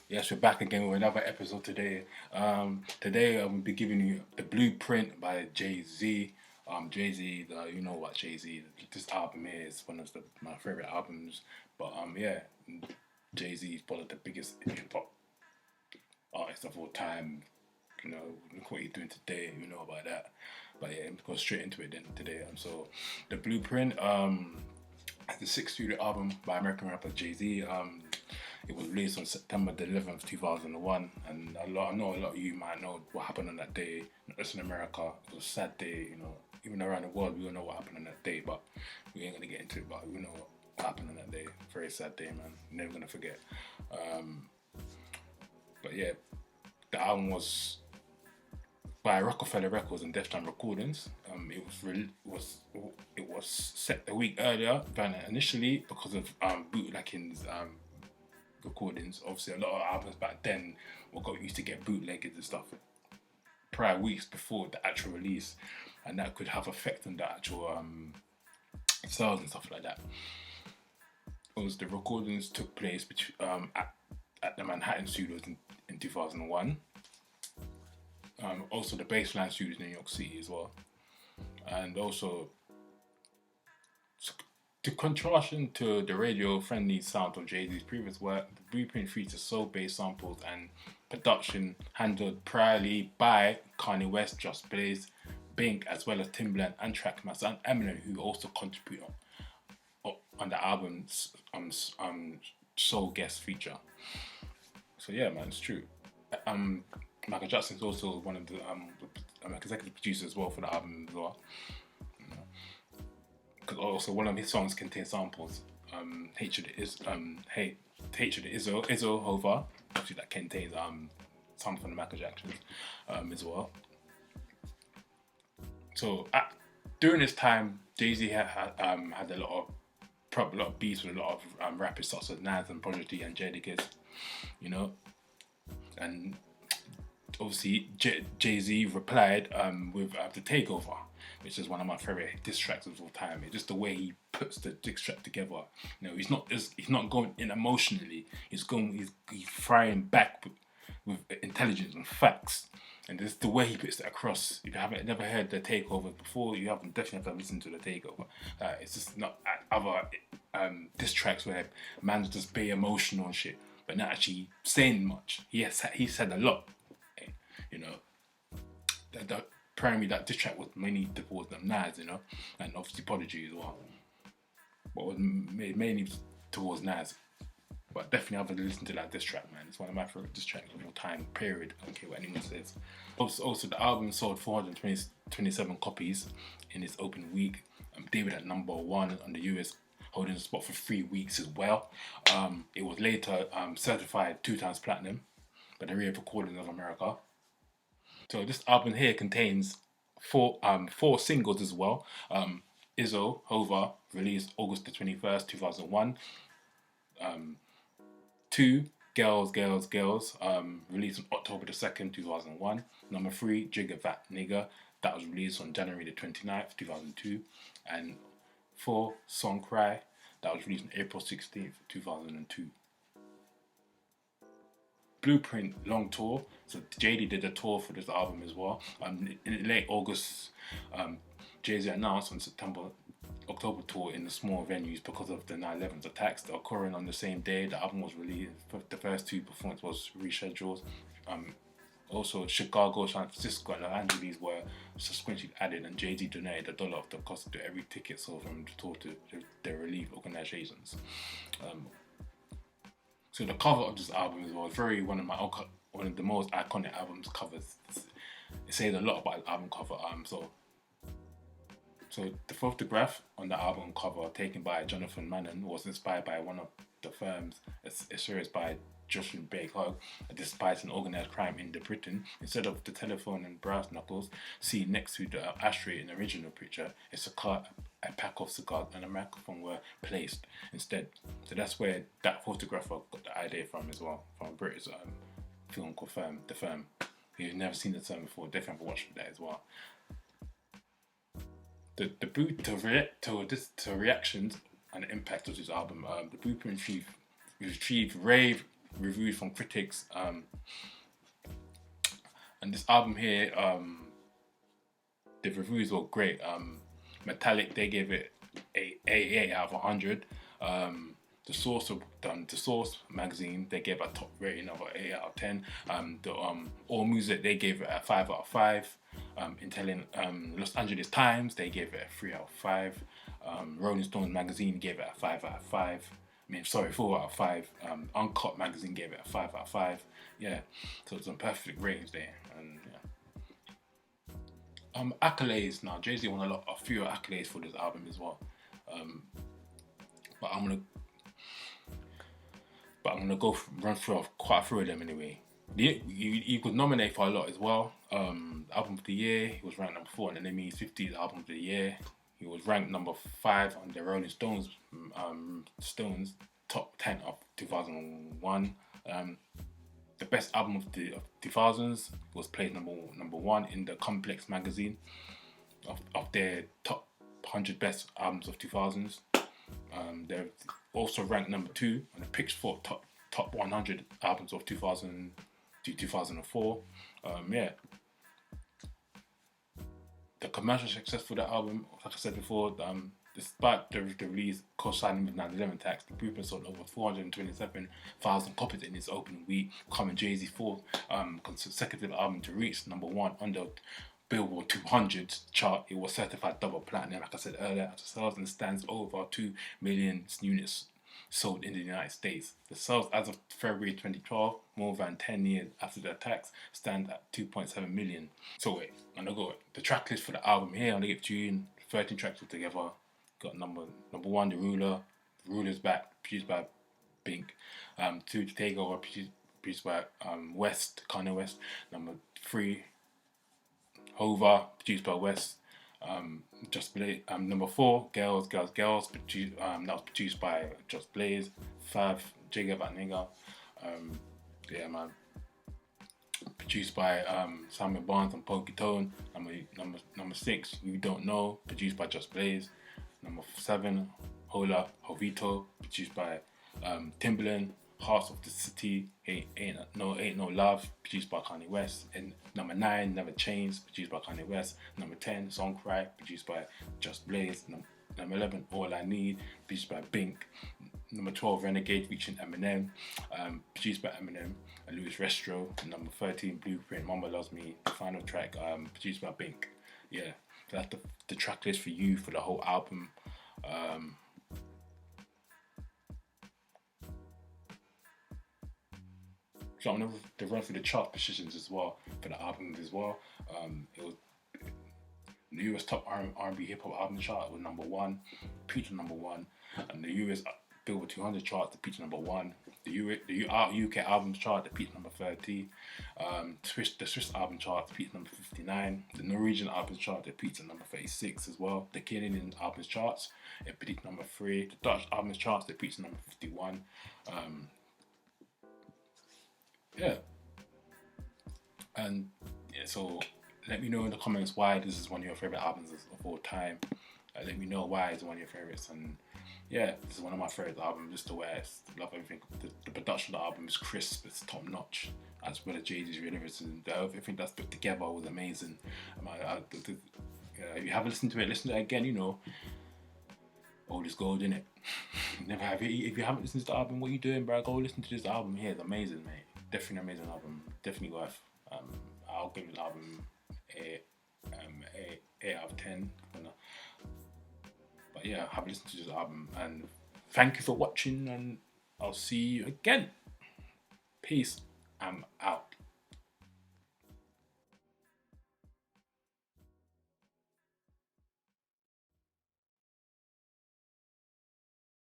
Yes, we're back again with another episode today. Today I will be giving you The Blueprint by Jayz. Jayz, you know what Jayz, this album here is one of my favorite albums. But yeah, Jayz is one of the biggest hip hop artists of all time. You know, look what he's doing today, you know about that. But yeah, let's go straight into it then today. So, The Blueprint, the sixth studio album by American rapper Jayz. It was released on September the 11th, 2001, and I know a lot of you might know what happened on that day. Not just in America, it was a sad day. You know, even around the world, we all know what happened on that day. But we ain't gonna get into it. But we know what happened on that day. Very sad day, man. Never gonna forget. But yeah, the album was by Roc-A-Fella Records and Def Jam Recordings. It was set a week earlier than initially because of bootlegging's recordings. Obviously, a lot of albums back then used to get bootlegged and stuff prior weeks before the actual release, and that could have effect on the actual sales and stuff like that. The recordings took place at the Manhattan Studios in 2001. Also, the Baseline Studios in New York City as well, and also to contrast to the radio-friendly sound of Jay-Z's previous work, The Blueprint features soul-based samples and production handled primarily by Kanye West, Just Blaze, Bink, as well as Timbaland and Trackmaster and Eminem, who also contribute on the album's soul guest feature. So yeah, man, it's true. Michael Jackson's also one of the executive producers as well for the album as well. Because also one of his songs contains samples. Hatred is Izzo Hova. Actually, that contains some from the Michael Jacksons as well. So during this time, Jay-Z had a lot of beats with a lot of rappers such as Nas and Prodigy and Jadakiss, you know, and obviously Jay-Z replied with The Takeover, which is one of my favorite diss tracks of all time. It's just the way he puts the diss track together. You know, he's not going in emotionally. He's firing back with intelligence and facts. And this is the way he puts it across. If you haven't never heard The Takeover before, you definitely have to listen to The Takeover. It's just not other diss tracks where man's just be emotional and shit, but not actually saying much. He said a lot. You know, that primarily that diss track was mainly towards them Nas, you know, and obviously Prodigy as well. But was mainly towards Nas. But definitely have to listen to that diss track, man. It's one of my favorite diss tracks of all time, period. I don't care what anyone says. Also the album sold 427 copies in its opening week. Debuted at number 1 on the US, holding the spot for 3 weeks as well. It was later certified 2 times platinum by the Rare Recordings of America. So this album here contains four singles as well. Izzo Hova, released August the 21st, 2001. 2, Girls, released on October the 2nd, 2001. Number 3, Jigga That Nigga, that was released on January the 29th, 2002. And 4, Song Cry, that was released on April 16th, 2002. Blueprint long tour. So JD did a tour for this album as well. In late August, Jay-Z announced on October tour in the small venues because of the 9/11 attacks that occurring on the same day. The album was released. The first 2 performances was rescheduled. Also, Chicago, San Francisco, and Los Angeles were subsequently added, and Jay-Z donated $1 of the cost to every ticket sold from the tour to the relief organizations. So the cover of this album is one of the most iconic albums covers. It says a lot about the album cover. So the photograph on the album cover taken by Jonathan Mannon was inspired by one of the firms. It's a series by Jocelyn Baker, despite an organised crime in Britain. Instead of the telephone and brass knuckles seen next to the ashtray in the original picture, a pack of cigars and a microphone were placed instead. So that's where that photographer got the idea from as well, from a British film called The Firm. If you've never seen the film before, definitely watch that as well. the boot to reactions and the impact of this album. The Blueprint received rave reviews from critics. And this album here, the reviews were great. Metallic, they gave it a 8 out of 100. The Source magazine, they gave a top rating of an 8 out of 10. All Music, they gave it a 5 out of 5. Los Angeles Times, they gave it a 3 out of 5. Rolling Stones magazine gave it a 5 out of 5. 4 out of 5. Uncut magazine gave it a 5 out of 5. Yeah, so it's some perfect ratings there. And yeah. Accolades. Now Jay-Z won a few accolades for this album as well. But I'm gonna run through quite a few of them anyway. You could nominate for a lot as well. Album of the Year, he was ranked number 4 on the NME's 50s Album of the Year. He was ranked number 5 on the Rolling Stones top 10 of 2001. The best album of the 2000s was placed number 1 in the Complex magazine of their top 100 best albums of 2000s. They're also ranked number 2 on the Pitchfork top 100 albums of 2000 to 2004. Yeah. The commercial success for the album, like I said before, despite the release co-signing with 9/11 tax, the Blueprint sold over 427,000 copies in its opening week, becoming Jay-Z's fourth consecutive album to reach number 1 on the Billboard 200 chart. It was certified double platinum, like I said earlier, after sales and stands over 2 million units sold in the United States. The sales as of February 2012, more than 10 years after the attacks, stand at 2.7 million. So wait, I'm gonna go the track list for the album here. I'm gonna give you 13 tracks altogether. Got number 1, The Ruler. The Ruler's Back, produced by Bink. 2, The Takeover, produced by Kanye West. Number 3, Hova, produced by West. Just Blaze. Number 4, Girls, that was produced by Just Blaze. 5, Jigga That Nigga. Yeah, man. Produced by Samuel Barnes and Pokey Tone. Number 6, You Don't Know, produced by Just Blaze. Number 7, Hola Jovito, produced by Timbaland. Hearts of the City, Ain't No Love, produced by Kanye West. And number 9, Never Change, produced by Kanye West. Number 10, Song Cry, produced by Just Blaze. Number 11, All I Need, produced by Bink. Number 12, Renegade, featuring Eminem, produced by Eminem and Louis Restro. Number 13, Blueprint, Mama Loves Me, the final track, produced by Bink. Yeah, so that's the track list for you for the whole album. So I'm going to run through the chart positions as well for the album as well. It was the US top R&B hip hop album chart. It was number 1, peaked number 1, and the US Billboard 200 chart, the peaked number 1. The UK albums chart, the peaked number 30. The Swiss album chart, the peaked number 59. The Norwegian albums chart, the peaked at number 36 as well. The Canadian albums charts, it peaked number 3. The Dutch albums charts, they peaked number 51. Yeah, and yeah, so let me know in the comments why this is one of your favorite albums of all time. Let me know why it's one of your favorites, and yeah, this is one of my favorite albums. Just the way I love everything. The production of the album is crisp, it's top notch, as well as Jayz's lyrics, and everything that's put together was amazing. If you haven't listened to it, listen to it again. You know, all is gold in it. Never have you. If you haven't listened to the album, what are you doing, bro? Go listen to this album here. It's amazing, mate. Definitely an amazing album. Definitely worth. I'll give the album a 8 out of 10. But yeah, have listened to this album, and thank you for watching, and I'll see you again. Peace. I'm out.